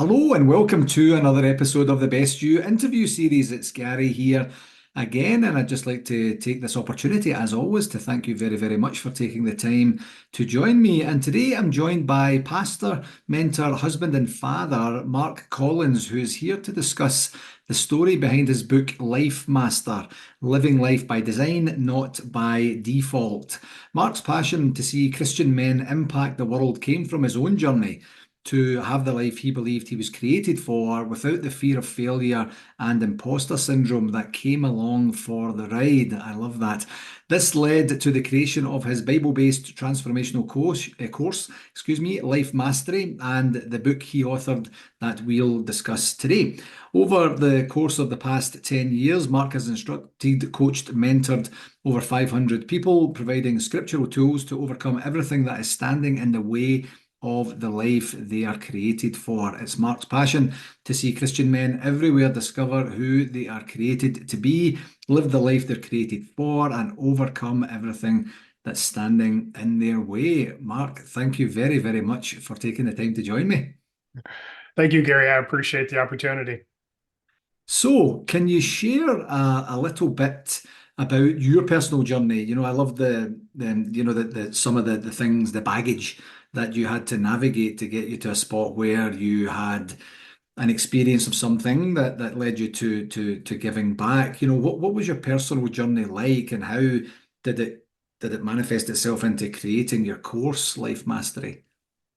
Hello and welcome to another episode of the Best You interview series. It's Gary here again, and I'd just like to take this opportunity, as always, to thank you very, very much for taking the time to join me. And today I'm joined by pastor, mentor, husband, and father, Mark Collins, who is here to discuss the story behind his book, Life Master: Living Life by Design, Not by Default. Mark's passion to see Christian men impact the world came from his own journey to have the life he believed he was created for without the fear of failure and imposter syndrome that came along for the ride. I love that. This led to the creation of his Bible-based transformational course, Life Mastery, and the book he authored that we'll discuss today. Over the course of the past 10 years, Mark has instructed, coached, mentored over 500 people, providing scriptural tools to overcome everything that is standing in the way of the life they are created for. It's Mark's passion to see Christian men everywhere discover who they are created to be, live the life they're created for, and overcome everything that's standing in their way. Mark, thank you very, very much for taking the time to join me. Thank you, Gary. I appreciate the opportunity. So, can you share a little bit about your personal journey? I love the some of the things, the baggage that you had to navigate to get you to a spot where you had an experience of something that led you to giving back. What was your personal journey like, and how did it manifest itself into creating your course, Life Mastery?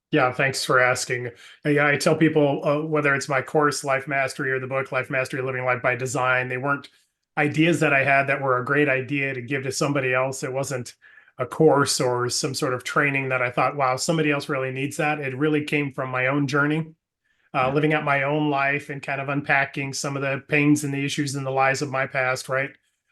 Yeah, thanks for asking. Yeah, I tell people whether it's my course, Life Mastery, or the book, Life Mastery: Living Life by Design, they weren't ideas that I had that were a great idea to give to somebody else. It wasn't a course or some sort of training that I thought, wow, somebody else really needs that. It really came from my own journey, Yeah, living out my own life and kind of unpacking some of the pains and the issues and the lies of my past, right?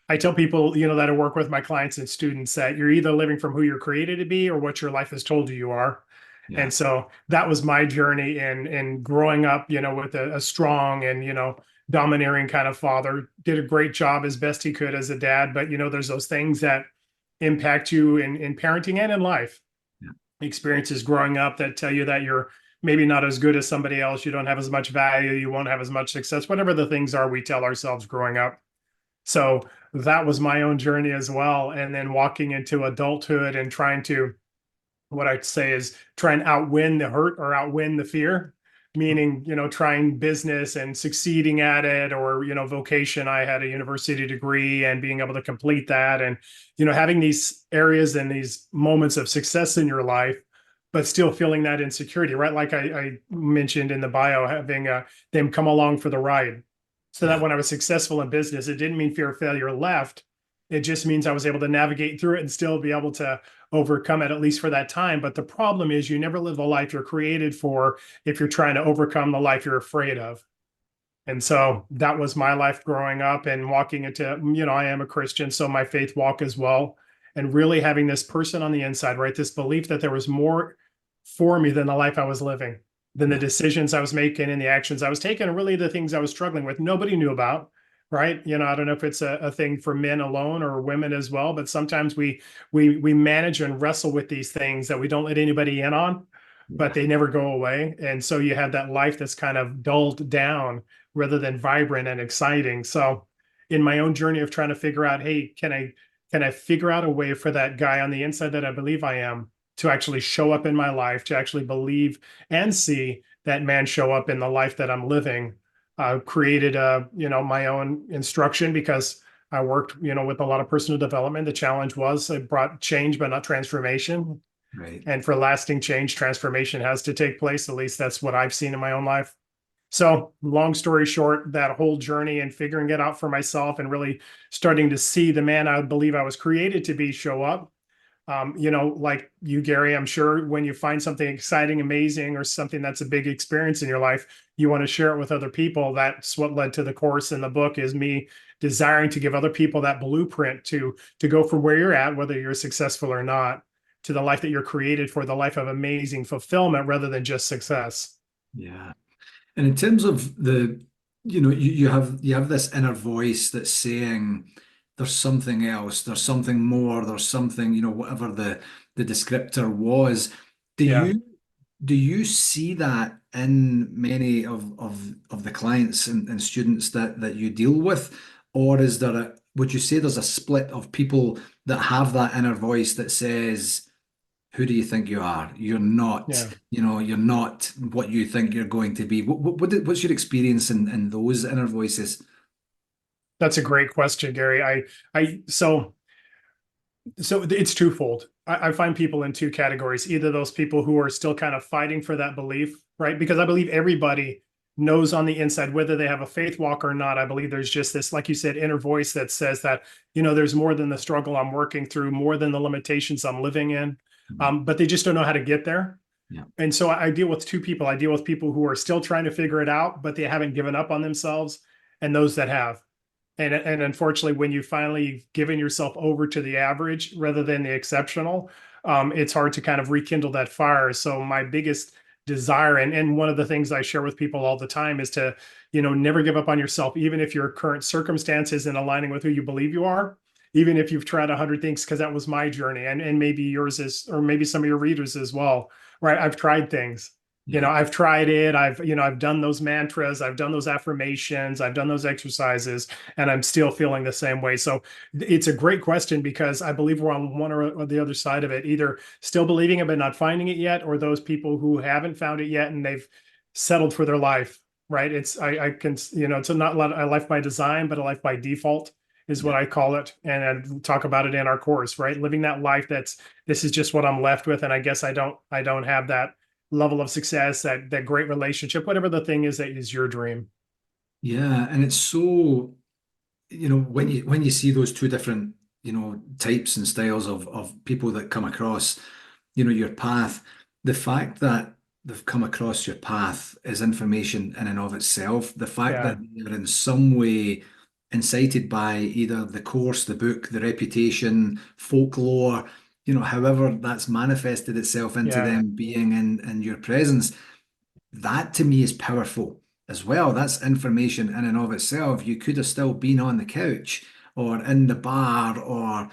I tell people, that I work with my clients and students that you're either living from who you're created to be or what your life has told you you are. yeah, And so that was my journey in growing up, with a strong and, domineering kind of father. Did a great job as best he could as a dad. But, there's those things that impact you in parenting and in life. yeah, Experiences growing up that tell you that you're maybe not as good as somebody else. You don't have as much value. You won't have as much success, whatever the things are we tell ourselves growing up. So that was my own journey as well. And then walking into adulthood and trying to, what I'd say is try and outwin the hurt or outwin the fear, meaning, trying business and succeeding at it, or, vocation. I had a university degree and being able to complete that, and, having these areas and these moments of success in your life, but still feeling that insecurity, right? Like I mentioned in the bio, having them come along for the ride. So that yeah, when I was successful in business, it didn't mean fear of failure left. It just means I was able to navigate through it and still be able to overcome it, at least for that time. But the problem is you never live the life you're created for if you're trying to overcome the life you're afraid of. And so that was my life growing up and walking into, I am a Christian, so my faith walk as well. And really having this person on the inside, right? This belief that there was more for me than the life I was living, than the yeah, decisions I was making and the actions I was taking, and really the things I was struggling with. Nobody knew about, right? I don't know if it's a thing for men alone or women as well, but sometimes we manage and wrestle with these things that we don't let anybody in on, but yeah, they never go away. And so you have that life that's kind of dulled down rather than vibrant and exciting. So in my own journey of trying to figure out, hey, can I figure out a way for that guy on the inside that I believe I am to actually show up in my life, to actually believe and see that man show up in the life that I'm living. Created my own instruction because I worked with a lot of personal development. The challenge was it brought change but not transformation. right. And for lasting change, transformation has to take place. At least that's what I've seen in my own life. So, long story short, that whole journey and figuring it out for myself and really starting to see the man I believe I was created to be show up. Like you, Gary, I'm sure when you find something exciting, amazing, or something that's a big experience in your life, you want to share it with other people. That's what led to the course and the book, is me desiring to give other people that blueprint to go from where you're at, whether you're successful or not, to the life that you're created for, the life of amazing fulfillment rather than just success. Yeah. And in terms of you have this inner voice that's saying there's something else, there's something more, there's something, whatever the descriptor was. Do Yeah. you Do you see that in many of the clients and students that you deal with? Or is there would you say there's a split of people that have that inner voice that says, who do you think you are? You're not, Yeah. you're not what you think you're going to be. What's your experience in those inner voices? That's a great question, Gary. So it's twofold. I find people in two categories, either those people who are still kind of fighting for that belief, right? Because I believe everybody knows on the inside, whether they have a faith walk or not. I believe there's just this, like you said, inner voice that says that, there's more than the struggle I'm working through, more than the limitations I'm living in. Mhm. But they just don't know how to get there. Yeah, And so I deal with two people. I deal with people who are still trying to figure it out, but they haven't given up on themselves, and those that have. And unfortunately, when you finally given yourself over to the average rather than the exceptional, it's hard to kind of rekindle that fire. So my biggest desire, and one of the things I share with people all the time, is to, never give up on yourself, even if your current circumstance isn't aligning with who you believe you are, even if you've tried 100 things, because that was my journey, and maybe yours is, or maybe some of your readers as well, right? I've tried things. yeah, I've tried it. I've done those mantras, I've done those affirmations, I've done those exercises, and I'm still feeling the same way. So it's a great question, because I believe we're on one or the other side of it, either still believing it but not finding it yet, or those people who haven't found it yet and they've settled for their life, right? I can, it's not a life by design, but a life by default is what yeah. I call it. And I talk about it in our course, right? Living that life this is just what I'm left with. And I guess I don't have that level of success, that great relationship, whatever the thing is that is your dream. Yeah, and it's so, when you see those two different, types and styles of people that come across, your path, the fact that they've come across your path is information in and of itself. The fact that Yeah, they're in some way incited by either the course, the book, the reputation, folklore, however that's manifested itself into yeah, them being in your presence, that to me is powerful as well. That's information in and of itself. You could have still been on the couch or in the bar or,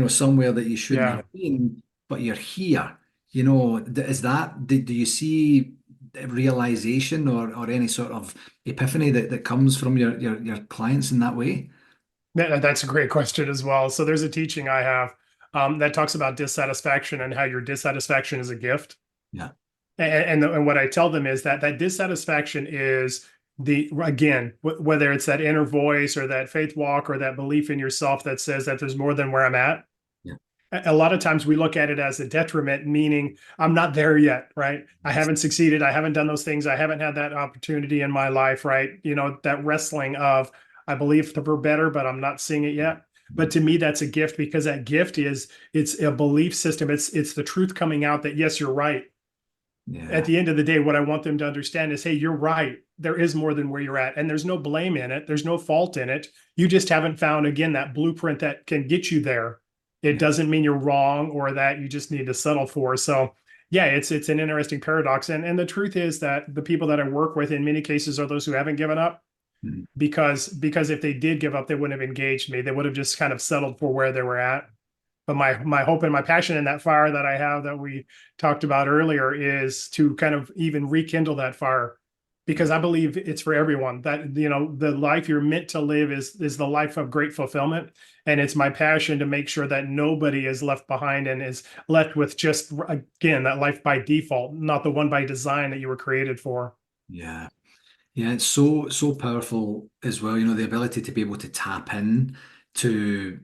somewhere that you shouldn't yeah. have been, but you're here. Is that, do you see realization or any sort of epiphany that comes from your clients in that way? That's a great question as well. So there's a teaching I have, that talks about dissatisfaction and how your dissatisfaction is a gift. Yeah, And what I tell them is that dissatisfaction is again, whether it's that inner voice or that faith walk or that belief in yourself that says that there's more than where I'm at. yeah, A lot of times we look at it as a detriment, meaning I'm not there yet, right? I yes, haven't succeeded. I haven't done those things. I haven't had that opportunity in my life, right? That wrestling of, I believe for better, but I'm not seeing it yet. But to me, that's a gift, because that gift it's a belief system. It's the truth coming out that, yes, you're right. At yeah, the end of the day, what I want them to understand is, hey, you're right. There is more than where you're at. And there's no blame in it. There's no fault in it. You just haven't found, again, that blueprint that can get you there. It yeah. doesn't mean you're wrong or that you just need to settle for. So yeah, it's an interesting paradox. And the truth is that the people that I work with in many cases are those who haven't given up, Mhm. because if they did give up, they wouldn't have engaged me. They would have just kind of settled for where they were at. But my hope and my passion and that fire that I have that we talked about earlier is to kind of even rekindle that fire, Yeah, because I believe it's for everyone. That, the life you're meant to live is the life of great fulfillment, and it's my passion to make sure that nobody is left behind and is left with just, again, that life by default, not the one by design that you were created for. yeah. Yeah, it's so powerful as well, the ability to be able to tap in to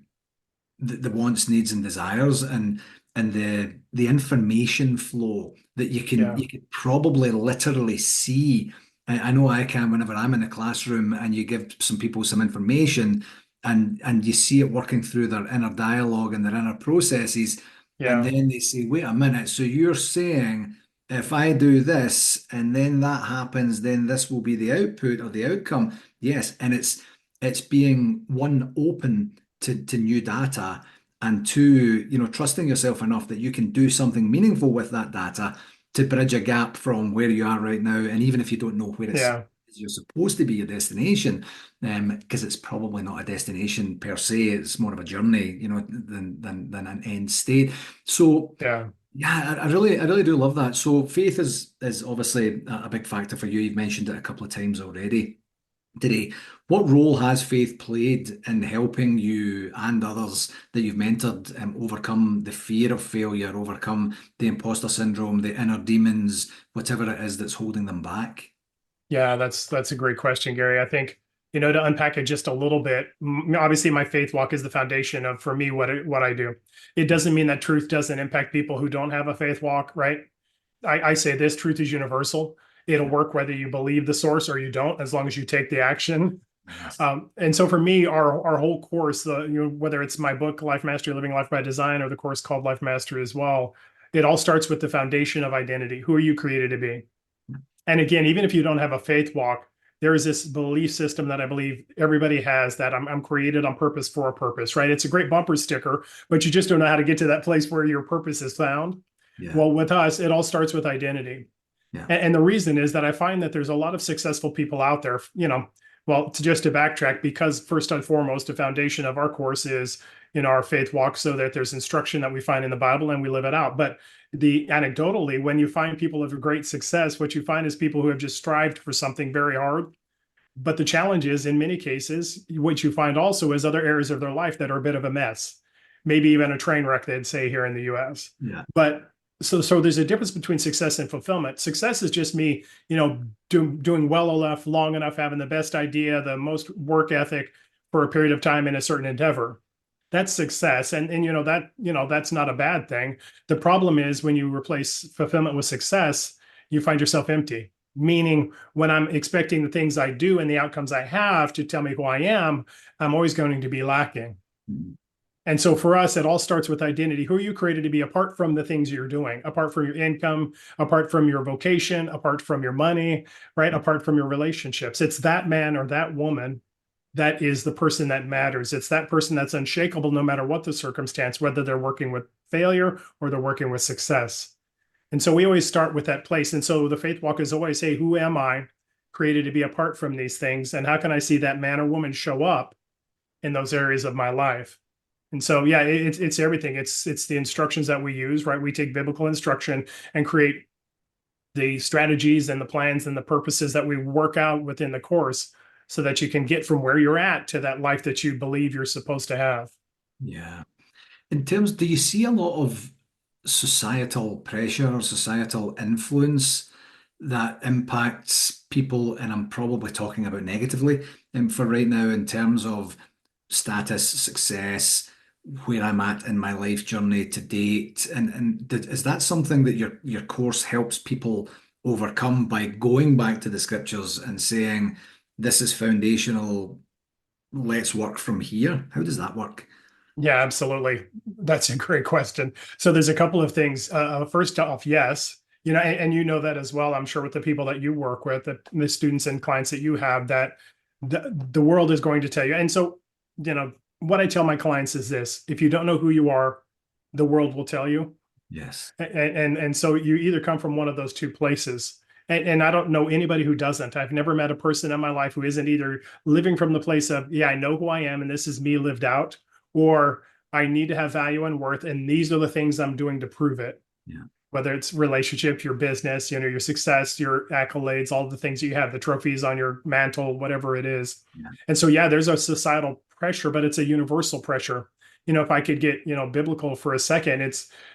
the wants, needs, and desires, and the information flow that Yeah, you could probably literally see. I know I can whenever I'm in a classroom and you give some people some information and you see it working through their inner dialogue and their inner processes, and yeah, then they say, wait a minute, so you're saying if I do this and then that happens, then this will be the output or the outcome. Yes, and it's being one open to new data, and two, trusting yourself enough that you can do something meaningful with that data to bridge a gap from where you are right now. And even if you don't know where yeah, you're supposed to be your destination, because it's probably not a destination per se, it's more of a journey, than an end state. So yeah. Yeah, I really do love that. So faith is obviously a big factor for you. You've mentioned it a couple of times already today. What role has faith played in helping you and others that you've mentored overcome the fear of failure, overcome the imposter syndrome, the inner demons, whatever it is that's holding them back? Yeah, that's a great question, Gary. I think, to unpack it just a little bit, obviously my faith walk is the foundation of, for me, what I do. It doesn't mean that truth doesn't impact people who don't have a faith walk, right? I say this: truth is universal. It'll work whether you believe the source or you don't, as long as you take the action. Yes. And so for me, our whole course, whether it's my book, Life Mastery, Living Life by Design, or the course called Life Mastery as well, it all starts with the foundation of identity. Who are you created to be? And again, even if you don't have a faith walk, there is this belief system that I believe everybody has, that I'm created on purpose for a purpose, right? It's a great bumper sticker, but you just don't know how to get to that place where your purpose is found. Yeah. Well, with us, it all starts with identity. Yeah. And the reason is that I find that there's a lot of successful people out there, well, just to backtrack, because first and foremost, the foundation of our course is in our faith walk, so that there's instruction that we find in the Bible and we live it out. But the anecdotally, when you find people of great success, what you find is people who have just strived for something very hard. But the challenge is, in many cases, what you find also is other areas of their life that are a bit of a mess, maybe even a train wreck, they'd say here in the US. Yeah. But so there's a difference between success and fulfillment. Success is just me, doing well enough, long enough, having the best idea, the most work ethic for a period of time in a certain endeavor. That's success. And that's not a bad thing. The problem is when you replace fulfillment with success, you find yourself empty. Meaning, when I'm expecting the things I do and the outcomes I have to tell me who I am, I'm always going to be lacking. Mm. And so for us, it all starts with identity. Who are you created to be, apart from the things you're doing, apart from your income, apart from your vocation, apart from your money, right? Apart from your relationships? It's that man or that woman that is the person that matters. It's that person that's unshakable no matter what the circumstance, whether they're working with failure or they're working with success. And so we always start with that place. And so the faith walk is always, hey, who am I created to be apart from these things? And how can I see that man or woman show up in those areas of my life? And so, yeah, it's everything. It's the instructions that we use, right? We take biblical instruction and create the strategies and the plans and the purposes that we work out within the course, so that you can get from where you're at to that life that you believe you're supposed to have. Yeah. In terms, do you see a lot of societal pressure or societal influence that impacts people? And I'm probably talking about negatively, for right now, in terms of status, success, where I'm at in my life journey to date. Is that something that your course helps people overcome by going back to the scriptures and saying, this is foundational, let's work from here? How does that work? Yeah, absolutely. That's a great question. So there's a couple of things. First off, yes, and you know that as well, I'm sure, with the people that you work with, the students and clients that you have, that the world is going to tell you. And so, what I tell my clients is this: if you don't know who you are, the world will tell you. Yes. And so you either come from one of those two places. And I don't know anybody who doesn't. I've never met a person in my life who isn't either living from the place of, yeah, I know who I am and this is me lived out, or I need to have value and worth, and these are the things I'm doing to prove it. Yeah. Whether it's relationships, your business, your success, your accolades, all the things you have, the trophies on your mantle, whatever it is. Yeah. And so, yeah, there's a societal pressure, but it's a universal pressure. If I could get, biblical for a second,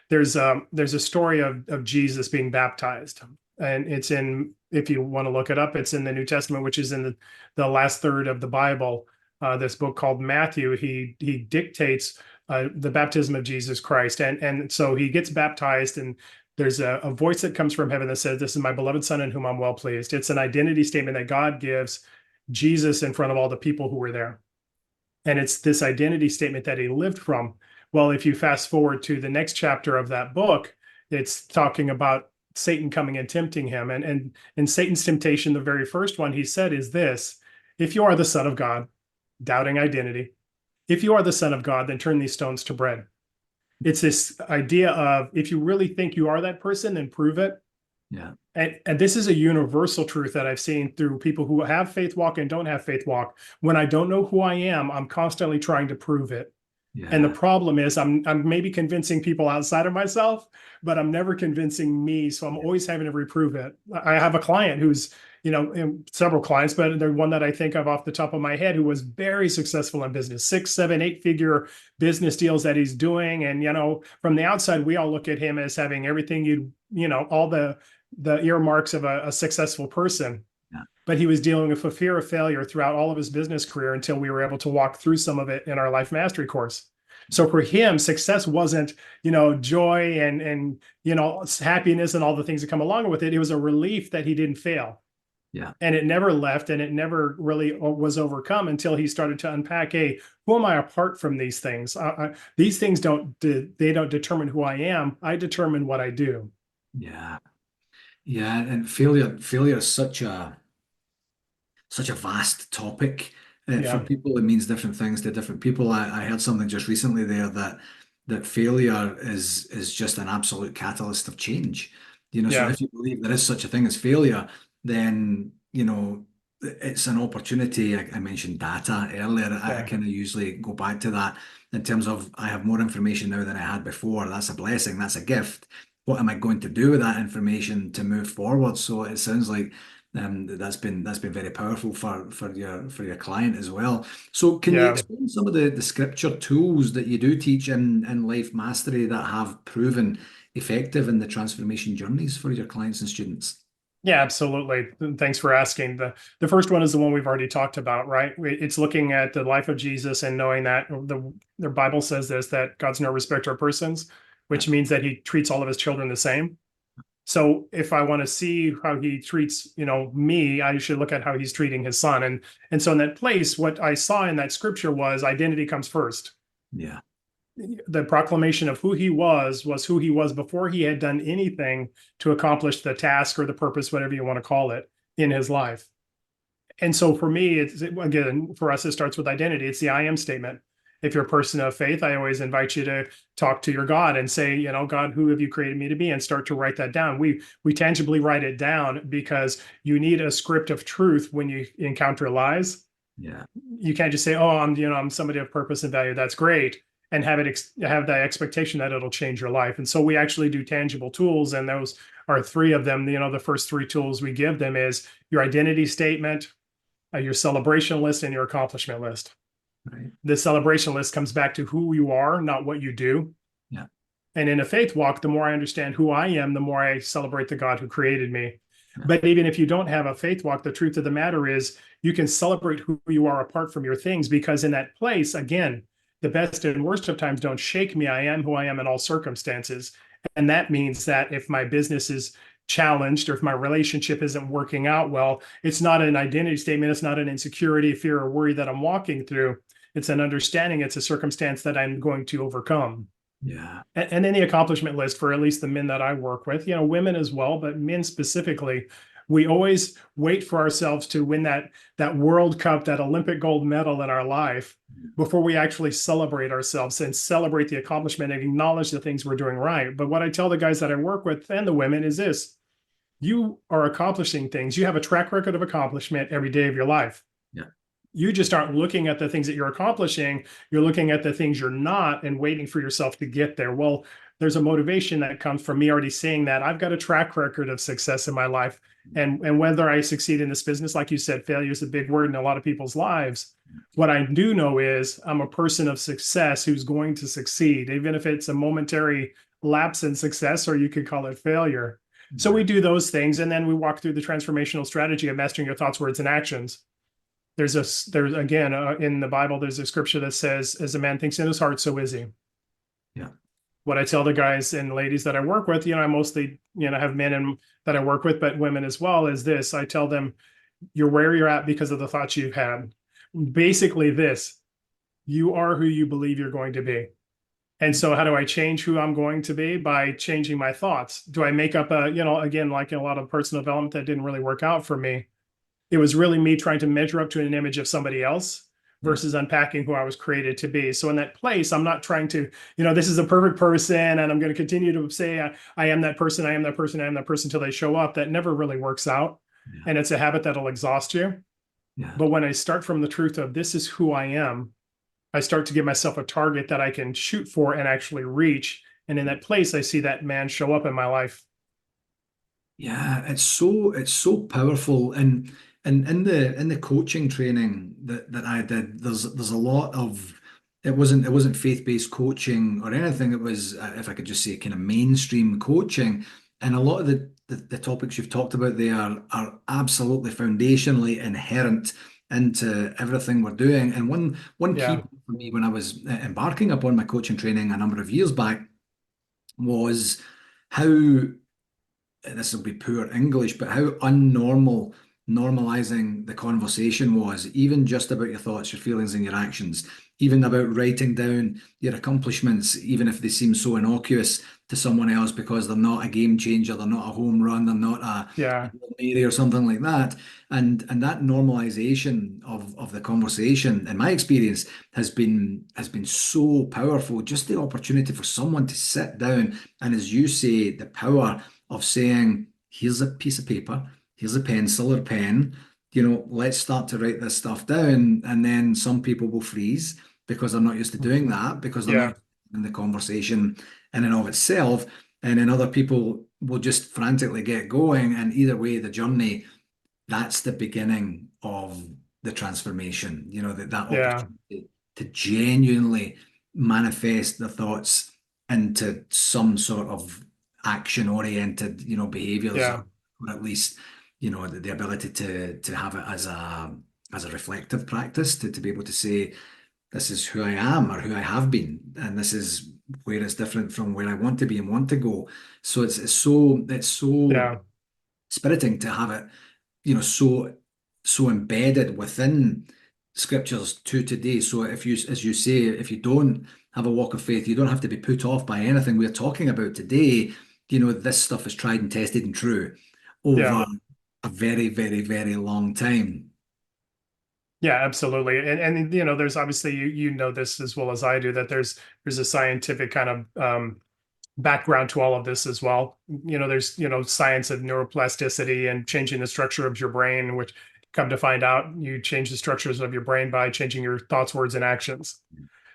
there's a story of Jesus being baptized. And it's in, if you want to look it up, it's in the New Testament, which is in the last third of the Bible. This book called Matthew, he dictates the baptism of Jesus Christ. And so he gets baptized, and there's a voice that comes from heaven that says, this is my beloved son in whom I'm well pleased. It's an identity statement that God gives Jesus in front of all the people who were there. And it's this identity statement that he lived from. Well, if you fast forward to the next chapter of that book, it's talking about Satan coming and tempting him. And in Satan's temptation, the very first one he said is this: if you are the son of God, doubting identity, if you are the son of God, then turn these stones to bread. It's this idea of, if you really think you are that person, then prove it. Yeah. And this is a universal truth that I've seen through people who have faith walk and don't have faith walk. When I don't know who I am, I'm constantly trying to prove it. And the Yeah. problem is I'm maybe convincing people outside of myself, but I'm never convincing me. So I'm always having to reprove it. I have a client who's, several clients, but the one that I think of off the top of my head who was very successful in business, 6, 7, 8-figure business deals that he's doing. And, from the outside, we all look at him as having everything all the earmarks of a successful person. Yeah. But he was dealing with a fear of failure throughout all of his business career until we were able to walk through some of it in our life mastery course. So for him, success wasn't, joy and happiness and all the things that come along with it. It was a relief that he didn't fail. Yeah. And it never left, and it never really was overcome until he started to unpack, hey, who am I apart from these things? These things don't determine who I am. I determine what I do. Yeah. Yeah. And failure is such a vast topic. For Yeah, people, it means different things to different people. I heard something just recently there that failure is just an absolute catalyst of change. So yeah, if you believe there is such a thing as failure, then it's an opportunity. I mentioned data earlier. I yeah, kind of usually go back to that in terms of I have more information now than I had before. That's a blessing. That's a gift. What am I going to do with that information to move forward? So it sounds like that's been very powerful for your client as well. So can you yeah. explain some of the scripture tools that you do teach in life mastery that have proven effective in the transformation journeys for your clients and students? Yeah, absolutely. Thanks for asking. The first one is the one we've already talked about, right? It's looking at the life of Jesus and knowing that the Bible says this, that God's no respecter of persons, Yeah, which means that he treats all of his children the same. So if I want to see how he treats, me, I should look at how he's treating his son. And so in that place, what I saw in that scripture was identity comes first. yeah, The proclamation of who he was who he was before he had done anything to accomplish the task or the purpose, whatever you want to call it, in his life. And so for me, it's again, for us, it starts with identity. It's the I am statement. If you're a person of faith, I always invite you to talk to your God and say, God, who have you created me to be? And start to write that down. We tangibly write it down because you need a script of truth when you encounter lies. yeah, You can't just say, "Oh, I'm somebody of purpose and value." That's great, and have that expectation that it'll change your life. And so we actually do tangible tools, and those are three of them. The first three tools we give them is your identity statement, your celebration list, and your accomplishment list. right, The celebration list comes back to who you are, not what you do. yeah, And in a faith walk, the more I understand who I am, the more I celebrate the God who created me. yeah, But even if you don't have a faith walk, the truth of the matter is you can celebrate who you are apart from your things, because in that place, again, the best and worst of times don't shake me. I am who I am in all circumstances. And that means that if my business is challenged or if my relationship isn't working out well, it's not an identity statement. It's not an insecurity, fear, or worry that I'm walking through. It's an understanding. It's a circumstance that I'm going to overcome. yeah, And then the accomplishment list for at least the men that I work with, women as well, but men specifically, we always wait for ourselves to win that World Cup, that Olympic gold medal in our life before we actually celebrate ourselves and celebrate the accomplishment and acknowledge the things we're doing right. But what I tell the guys that I work with and the women is this: you are accomplishing things. You have a track record of accomplishment every day of your life. yeah, You just aren't looking at the things that you're accomplishing. You're looking at the things you're not and waiting for yourself to get there. Well, there's a motivation that comes from me already saying that I've got a track record of success in my life. And whether I succeed in this business, like you said, failure is a big word in a lot of people's lives. What I do know is I'm a person of success who's going to succeed, even if it's a momentary lapse in success, or you could call it failure. So yeah, we do those things, and then we walk through the transformational strategy of mastering your thoughts, words, and actions. There's again, in the Bible, there's a scripture that says, as a man thinks in his heart, so is he. yeah, What I tell the guys and ladies that I work with, I mostly, have men that I work with, but women as well, is this: I tell them, you're where you're at because of the thoughts you've had. Basically this: you are who you believe you're going to be. And so how do I change who I'm going to be? By changing my thoughts. Do I make up again, like a lot of personal development that didn't really work out for me? It was really me trying to measure up to an image of somebody else yeah, versus unpacking who I was created to be. So in that place, I'm not trying to, this is a perfect person, and I'm going to continue to say, I am that person, I am that person, I am that person until they show up. That never really works out. yeah, And it's a habit that'll exhaust you. yeah, But when I start from the truth of this is who I am, I start to give myself a target that I can shoot for and actually reach. And in that place, I see that man show up in my life. Yeah, it's so powerful, and in the coaching training that I did, there's a lot of it wasn't faith-based coaching or anything. It was, if I could just say, kind of mainstream coaching, and a lot of the topics you've talked about there are absolutely foundationally inherent into everything we're doing. And one key Yeah. point for me when I was embarking upon my coaching training a number of years back was how, this will be poor English, but how unnormal normalizing the conversation was, even just about your thoughts, your feelings, and your actions, even about writing down your accomplishments, even if they seem so innocuous to someone else because they're not a game changer, they're not a home run, they're not a Yeah. Hail Mary or something like that. And that normalization of the conversation, in my experience, has been so powerful. Just the opportunity for someone to sit down and, as you say, the power of saying, here's a piece of paper, here's a pencil or pen, let's start to write this stuff down. And then some people will freeze because they're not used to doing that, because they're Yeah. not in the conversation in and of itself. And then other people will just frantically get going. And either way, the journey, that's the beginning of the transformation, that Yeah. opportunity to genuinely manifest the thoughts into some sort of action oriented, behaviors, Yeah. or at least, the ability to have it as a reflective practice, to be able to say, this is who I am or who I have been, and this is where it's different from where I want to be and want to go. So it's so Yeah. spiriting to have it, so embedded within scriptures to today. So if you, as you say, if you don't have a walk of faith, you don't have to be put off by anything we're talking about today. This stuff is tried and tested and true Yeah. over a very, very, very long time. Yeah, absolutely. And there's obviously, you know this as well as I do, that there's a scientific kind of background to all of this as well. There's science of neuroplasticity and changing the structure of your brain, which, come to find out, you change the structures of your brain by changing your thoughts, words, and actions.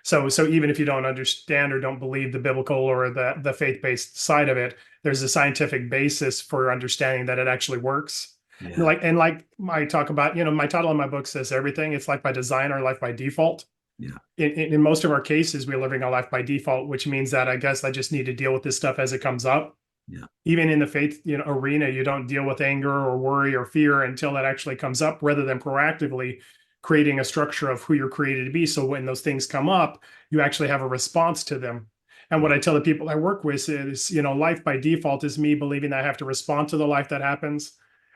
So even if you don't understand or don't believe the biblical or the faith-based side of it, there's a scientific basis for understanding that it actually works. Yeah, And like I talk about, my title in my book says everything. It's life by design or life by default. yeah, In most of our cases, we're living a life by default, which means that I guess I just need to deal with this stuff as it comes up. yeah, Even in the faith, arena, you don't deal with anger or worry or fear until that actually comes up, rather than proactively creating a structure of who you're created to be. So when those things come up, you actually have a response to them. And what yeah, I tell the people I work with is, life by default is me believing that I have to respond to the life that happens,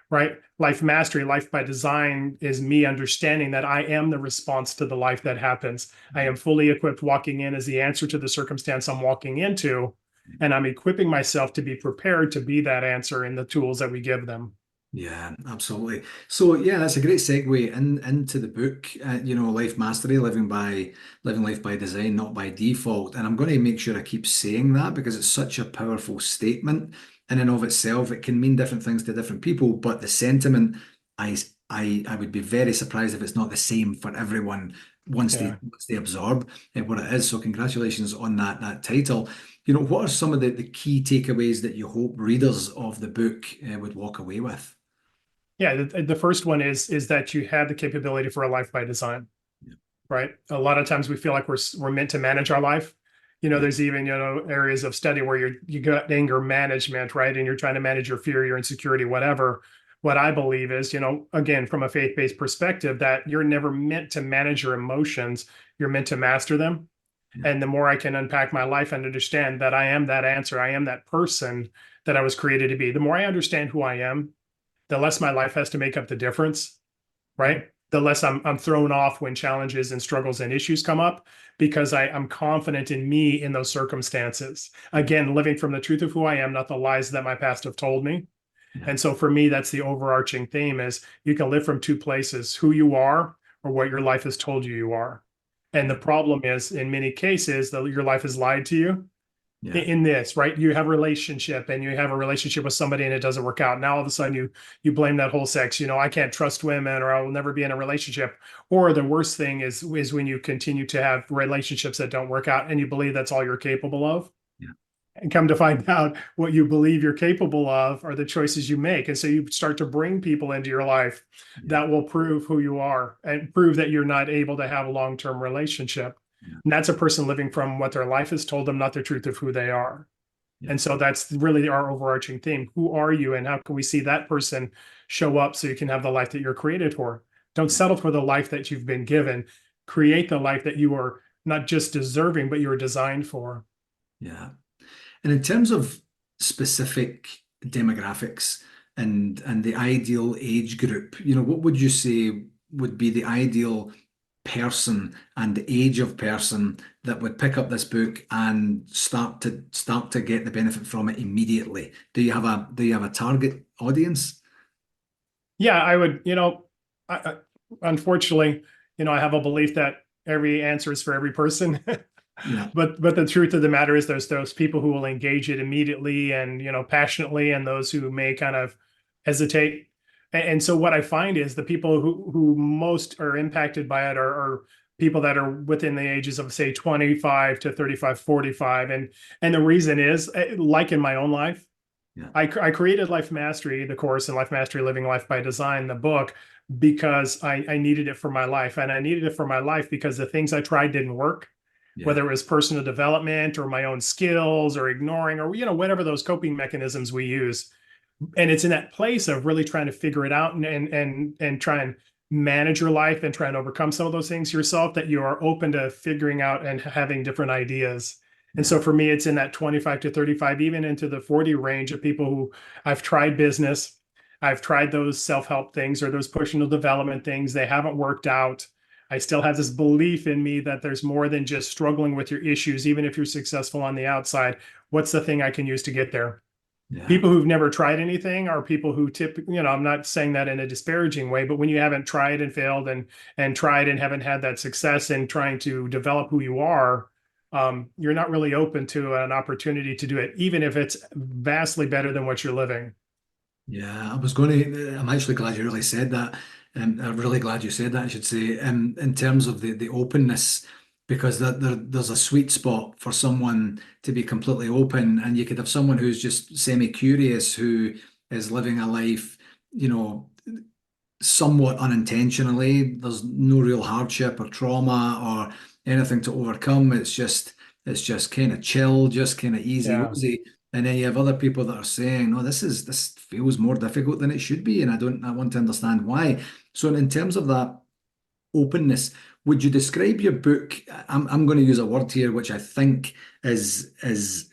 right? Life mastery, life by design is me understanding that I am the response to the life that happens. I am fully equipped walking in as the answer to the circumstance I'm walking into, and I'm equipping myself to be prepared to be that answer in the tools that we give them. yeah, absolutely. So yeah, that's a great segue into the book. Life mastery, living life by design, not by default. And I'm going to make sure I keep saying that because it's such a powerful statement in and of itself. It can mean different things to different people, but the sentiment, I I would be very surprised if it's not the same for everyone Yeah. once they absorb what it is. So congratulations on that title. What are some of the key takeaways that you hope readers of the book would walk away with? Yeah. The first one is that you have the capability for a life by design, Yeah, right? A lot of times we feel like we're meant to manage our life. yeah, There's even, areas of study where you got anger management, right? And you're trying to manage your fear, your insecurity, whatever. What I believe is, again, from a faith-based perspective, that you're never meant to manage your emotions. You're meant to master them. yeah, And the more I can unpack my life and understand that I am that answer, I am that person that I was created to be, the more I understand who I am, the less my life has to make up the difference, right? The less I'm thrown off when challenges and struggles and issues come up, because I'm confident in me in those circumstances. Again, living from the truth of who I am, not the lies that my past have told me. yeah, And so for me, that's the overarching theme: is you can live from two places, who you are or what your life has told you you are. And the yeah, problem is, in many cases, that your life has lied to you. Yeah. in this, right? You have a relationship and you have a relationship with somebody and it doesn't work out. Now all of a sudden you blame that whole sex, I can't trust women or I will never be in a relationship. Or the worst thing is when you continue to have relationships that don't work out and you believe that's all you're capable of. Yeah. And come to find out what you believe you're capable of are the choices you make. And so you start to bring people into your life Yeah. that will prove who you are and prove that you're not able to have a long-term relationship. Yeah. And that's a person living from what their life has told them, not the truth of who they are. Yeah. And so that's really our overarching theme. Who are you and how can we see that person show up so you can have the life that you're created for? Don't Yeah. settle for the life that you've been given. Create the life that you are not just deserving, but you were designed for. Yeah. And in terms of specific demographics and the ideal age group, what would you say would be the ideal person and the age of person that would pick up this book and start to get the benefit from it immediately? Do you have a target audience? Yeah, I would, I, unfortunately, I have a belief that every answer is for every person. Yeah. But the truth of the matter is there's those people who will engage it immediately and passionately, and those who may kind of hesitate. And so what I find is the people who most are impacted by it are people that are within the ages of say 25 to 35, 45. And the reason is like in my own life, Yeah. I created Life Mastery, the course, and Life Mastery Living Life by Design, the book, because I needed it for my life. And I needed it for my life because the things I tried didn't work, Yeah. whether it was personal development or my own skills or ignoring or, whatever those coping mechanisms we use. And it's in that place of really trying to figure it out and try and manage your life and try and overcome some of those things yourself that you are open to figuring out and having different ideas. And Yeah. so for me, it's in that 25 to 35, even into the 40 range of people who I've tried business, I've tried those self-help things or those personal development things. They haven't worked out. I still have this belief in me that there's more than just struggling with your issues, even if you're successful on the outside. What's the thing I can use to get there? Yeah. People who've never tried anything are people who typically, I'm not saying that in a disparaging way, but when you haven't tried and failed and tried and haven't had that success in trying to develop who you are, you're not really open to an opportunity to do it, even if it's vastly better than what you're living. Yeah, I'm actually glad you really said that. I'm really glad you said that, I should say, in terms of the openness, because there's a sweet spot for someone to be completely open, and you could have someone who's just semi-curious who is living a life, you know, somewhat unintentionally. There's no real hardship or trauma or anything to overcome. It's just kind of chill, just kind of easy Yeah. woozy. And then you have other people that are saying, "Oh, this feels more difficult than it should be," and I want to understand why. So in terms of that openness, would you describe your book? I'm going to use a word here, which I think is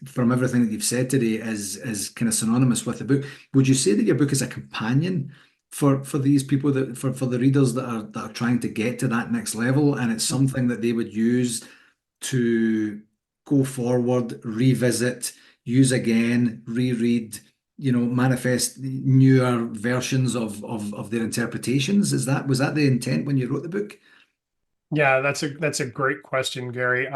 from everything that you've said today, is kind of synonymous with the book. Would you say that your book is a companion for these people for the readers that are trying to get to that next level, and it's something that they would use to go forward, revisit, use again, reread, manifest newer versions of their interpretations? Was that the intent when you wrote the book? Yeah, that's a great question, Gary.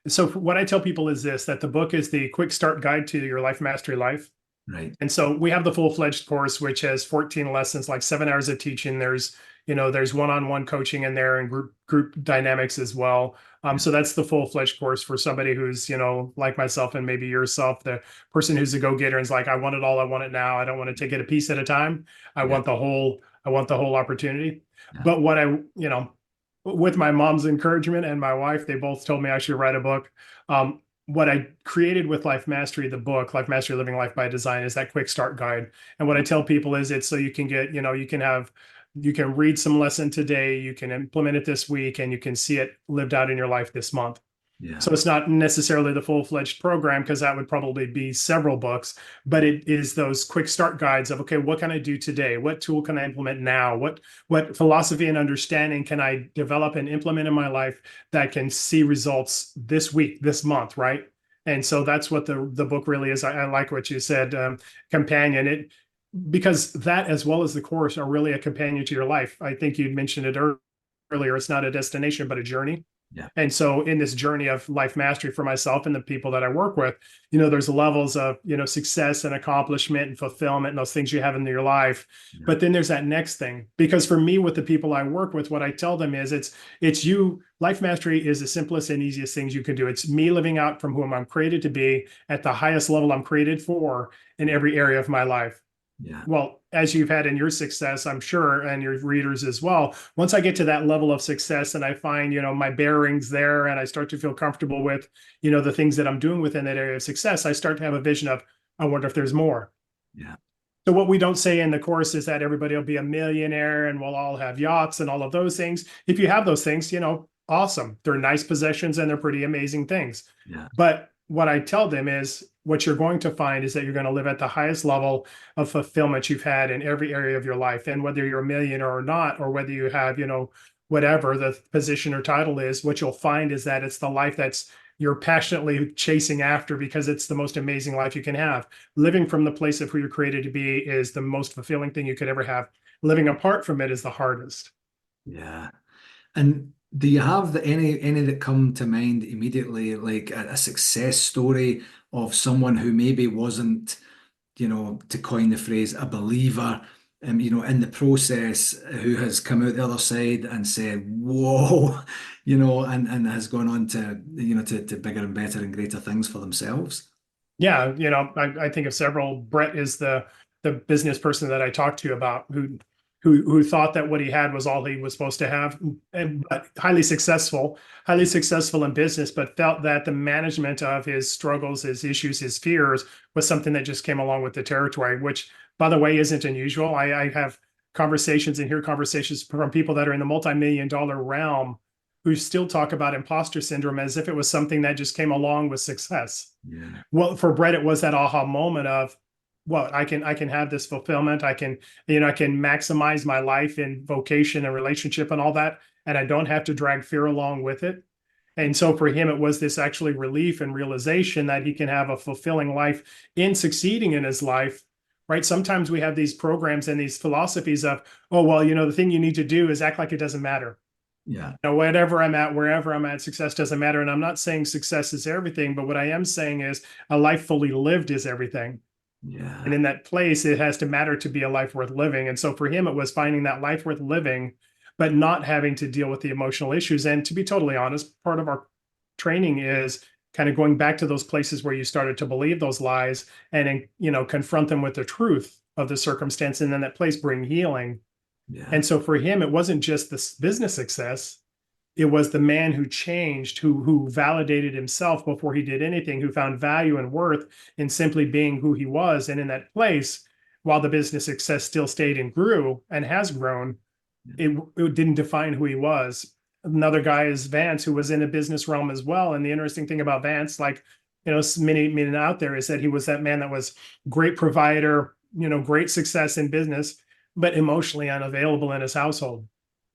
So what I tell people is this, that the book is the quick start guide to your life mastery life. Right. And so we have the full-fledged course, which has 14 lessons, like 7 hours of teaching. There's one-on-one coaching in there and group dynamics as well. Yeah. So that's the full-fledged course for somebody who's, like myself and maybe yourself, the person who's a go-getter and is like, I want it all, I want it now. I don't want to take it a piece at a time. Yeah. I want the whole opportunity. Yeah. But with my mom's encouragement and my wife, they both told me I should write a book. What I created with Life Mastery, the book, Life Mastery Living Life by Design, is that quick start guide. And what I tell people is it's so you can get, you can read some lesson today, you can implement it this week, and you can see it lived out in your life this month. Yeah. So it's not necessarily the full-fledged program because that would probably be several books, but it is those quick start guides of, okay, what can I do today? What tool can I implement now? What philosophy and understanding can I develop and implement in my life that can see results this week, this month, right? And so that's what the book really is. I like what you said, companion. Because that as well as the course are really a companion to your life. I think you mentioned it earlier. It's not a destination, but a journey. Yeah. And so in this journey of life mastery for myself and the people that I work with, there's levels of, success and accomplishment and fulfillment and those things you have in your life. Yeah. But then there's that next thing. Because for me, with the people I work with, what I tell them is it's you, life mastery is the simplest and easiest things you can do. It's me living out from whom I'm created to be at the highest level I'm created for in every area of my life. Yeah. Well, as you've had in your success, I'm sure, and your readers as well, once I get to that level of success and I find, my bearings there and I start to feel comfortable with, the things that I'm doing within that area of success, I start to have a vision of, I wonder if there's more. Yeah. So what we don't say in the course is that everybody will be a millionaire and we'll all have yachts and all of those things. If you have those things, awesome. They're nice possessions and they're pretty amazing things. Yeah. But what I tell them is what you're going to find is that you're going to live at the highest level of fulfillment you've had in every area of your life. And whether you're a millionaire or not, or whether you have, whatever the position or title is, what you'll find is that it's the life that's you're passionately chasing after because it's the most amazing life you can have. Living from the place of who you're created to be is the most fulfilling thing you could ever have. Living apart from it is the hardest. Yeah. And do you have any that come to mind immediately, like a success story of someone who maybe wasn't, to coin the phrase, a believer, in the process, who has come out the other side and said, "Whoa," and has gone on to, to bigger and better and greater things for themselves? Yeah, I think of several. Brett is the business person that I talked to about who thought that what he had was all he was supposed to have, and but highly successful in business, but felt that the management of his struggles, his issues, his fears was something that just came along with the territory, which, by the way, isn't unusual. I have conversations and hear conversations from people that are in the multi-million-dollar realm who still talk about imposter syndrome as if it was something that just came along with success. Yeah. Well, for Brett, it was that aha moment of, well, I can have this fulfillment. I can maximize my life in vocation and relationship and all that, and I don't have to drag fear along with it. And so for him, it was this actually relief and realization that he can have a fulfilling life in succeeding in his life. Right. Sometimes we have these programs and these philosophies of, oh, well, the thing you need to do is act like it doesn't matter. Yeah. Whatever I'm at, wherever I'm at, success doesn't matter. And I'm not saying success is everything, but what I am saying is a life fully lived is everything. And Yeah. in that place, it has to matter to be a life worth living. And so for him, it was finding that life worth living, but not having to deal with the emotional issues. And to be totally honest, part of our training is kind of going back to those places where you started to believe those lies and, confront them with the truth of the circumstance. And then that place bring healing. Yeah. And so for him, it wasn't just this business success. It was the man who changed, who validated himself before he did anything, who found value and worth in simply being who he was. And in that place, while the business success still stayed and grew and has grown, it didn't define who he was. Another guy is Vance, who was in a business realm as well. And the interesting thing about Vance, like, many out there, is that he was that man that was great provider, great success in business, but emotionally unavailable in his household,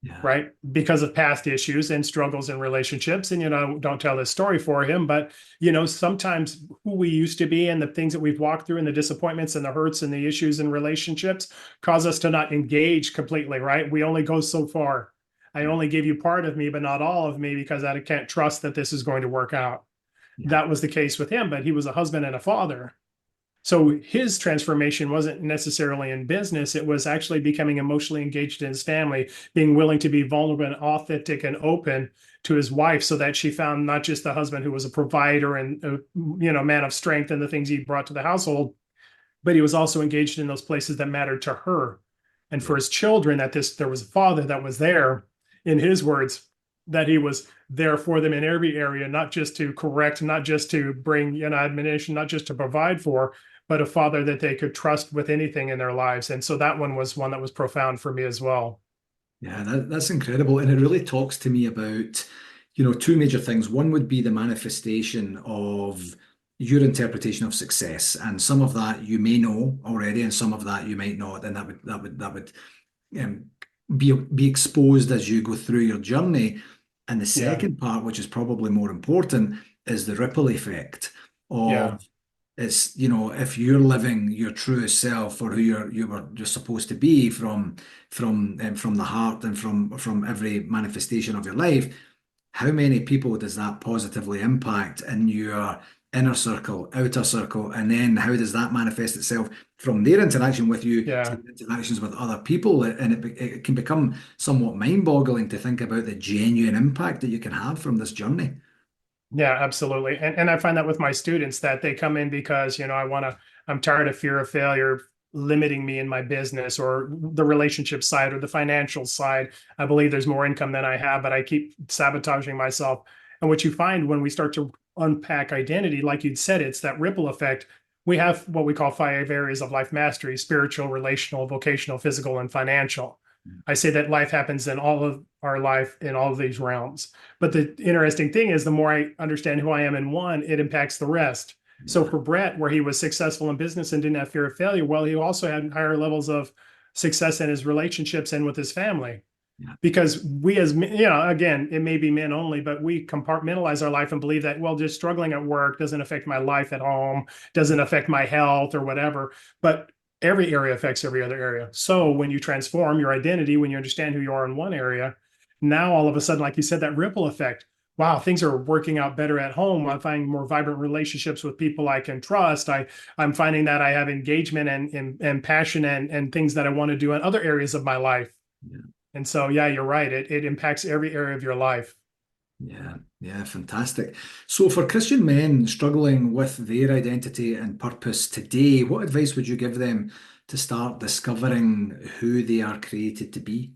Yeah. right? Because of past issues and struggles in relationships. And, don't tell this story for him, but, sometimes who we used to be and the things that we've walked through and the disappointments and the hurts and the issues in relationships cause us to not engage completely, right? We only go so far. I Yeah. only give you part of me, but not all of me, because I can't trust that this is going to work out. Yeah. That was the case with him, but he was a husband and a father. So his transformation wasn't necessarily in business. It was actually becoming emotionally engaged in his family, being willing to be vulnerable and authentic and open to his wife, so that she found not just the husband who was a provider and man of strength and the things he brought to the household, but he was also engaged in those places that mattered to her. And Yeah. for his children, that there was a father that was there, in his words, that he was there for them in every area, not just to correct, not just to bring admonition, not just to provide for, but a father that they could trust with anything in their lives. And so that one was one that was profound for me as well. Yeah, that's incredible. And it really talks to me about, two major things. One would be the manifestation of your interpretation of success. And some of that you may know already, and some of that you might not. And that would um, be exposed as you go through your journey. And the Yeah. second part, which is probably more important, is the ripple effect Yeah. of it's, if you're living your truest self, or who you were just supposed to be from the heart, and from every manifestation of your life, how many people does that positively impact in your inner circle, outer circle, and then how does that manifest itself from their interaction with you to Yeah. interactions with other people? And it can become somewhat mind-boggling to think about the genuine impact that you can have from this journey. Yeah, absolutely. And I find that with my students that they come in because, I'm tired of fear of failure limiting me in my business or the relationship side or the financial side. I believe there's more income than I have, but I keep sabotaging myself. And what you find when we start to unpack identity, like you'd said, it's that ripple effect. We have what we call 5 areas of life mastery: spiritual, relational, vocational, physical, and financial. I say that life happens in all of our life in all of these realms. But the interesting thing is, the more I understand who I am in one, it impacts the rest. So Yeah, for Brett, where he was successful in business and didn't have fear of failure, well, he also had higher levels of success in his relationships and with his family. yeah, Because we, as again, it may be men only, but we compartmentalize our life and believe that, well, just struggling at work doesn't affect my life at home, doesn't affect my health or whatever. But every area affects every other area. So when you transform your identity, when you understand who you are in one area, now all of a sudden, like you said, that ripple effect. Wow, things are working out better at home. I'm finding more vibrant relationships with people I can trust. I'm finding that I have engagement and passion and things that I want to do in other areas of my life. yeah. And so, yeah, you're right. It impacts every area of your life. Yeah, yeah, fantastic. So, for Christian men struggling with their identity and purpose today, what advice would you give them to start discovering who they are created to be?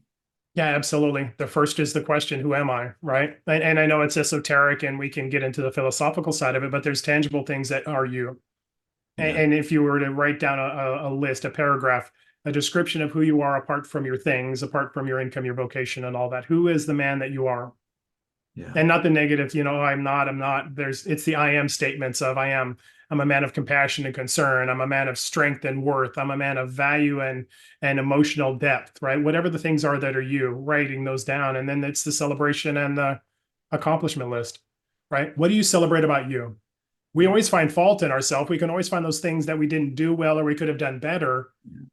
Yeah, absolutely. The first is the question, who am I? Right. And I know it's esoteric and we can get into the philosophical side of it, but there's tangible things that are you. Yeah, And if you were to write down a list, a paragraph, a description of who you are apart from your things, apart from your income, your vocation, and all that, who is the man that you are? yeah, And not the negative, I'm not. It's the I am statements of I'm a man of compassion and concern. I'm a man of strength and worth. I'm a man of value and emotional depth, right? Whatever the things are that are you, writing those down. And then it's the celebration and the accomplishment list, right? What do you celebrate about you? We yeah, always find fault in ourselves. We can always find those things that we didn't do well or we could have done better.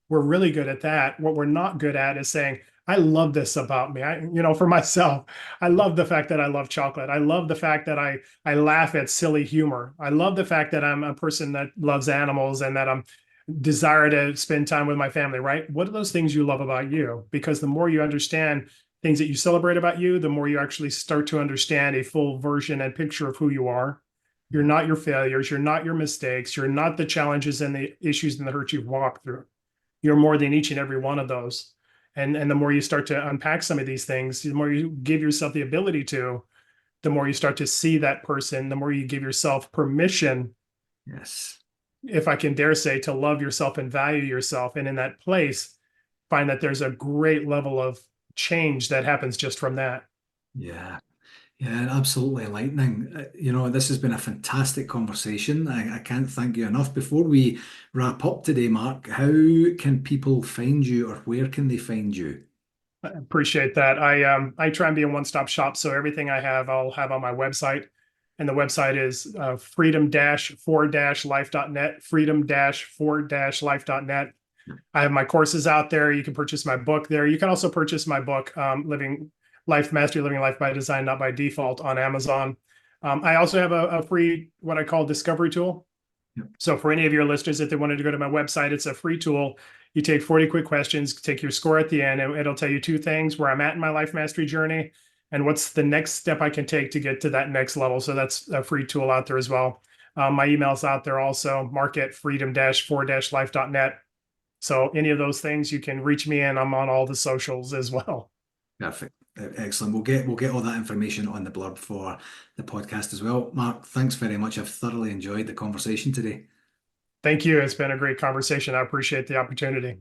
We're really good at that. What we're not good at is saying, I love this about me. For myself, I love the fact that I love chocolate. I love the fact that I laugh at silly humor. I love the fact that I'm a person that loves animals and that I'm desire to spend time with my family, right? What are those things you love about you? Because the more you understand things that you celebrate about you, the more you actually start to understand a full version and picture of who you are. You're yeah, not your failures. You're not your mistakes. You're not the challenges and the issues and the hurt you've walked through. You're more than each and every one of those. And the more you start to unpack some of these things, the more you give yourself the ability to, the more you start to see that person, the more you give yourself permission, yes, if I can dare say, to love yourself and value yourself. And in that place, find that there's a great level of change that happens just from that. yeah. Yeah, absolutely enlightening. This has been a fantastic conversation. I can't thank you enough. Before we wrap up today, Mark, how can people find you or where can they find you? I appreciate that. I try and be a one-stop shop, so everything I have, I'll have on my website. And the website is freedom-for-life.net, freedom-for-life.net. I have my courses out there. You can purchase my book there. You can also purchase my book, Living Life Mastery, Living Life by Design, Not by Default, on Amazon. I also have a free, what I call, discovery tool. Yep. So for any of your listeners, if they wanted to go to my website, it's a free tool. You take 40 quick questions, take your score at the end, and it'll tell you two things: where I'm at in my life mastery journey and what's the next step I can take to get to that next level. So that's a free tool out there as well. My email's out there also, mark at freedom-for-life.net. So any of those things, you can reach me, and I'm on all the socials as well. Perfect. Excellent. We'll get all that information on the blurb for the podcast as well. Mark, thanks very much. I've thoroughly enjoyed the conversation today. Thank you. It's been a great conversation. I appreciate the opportunity.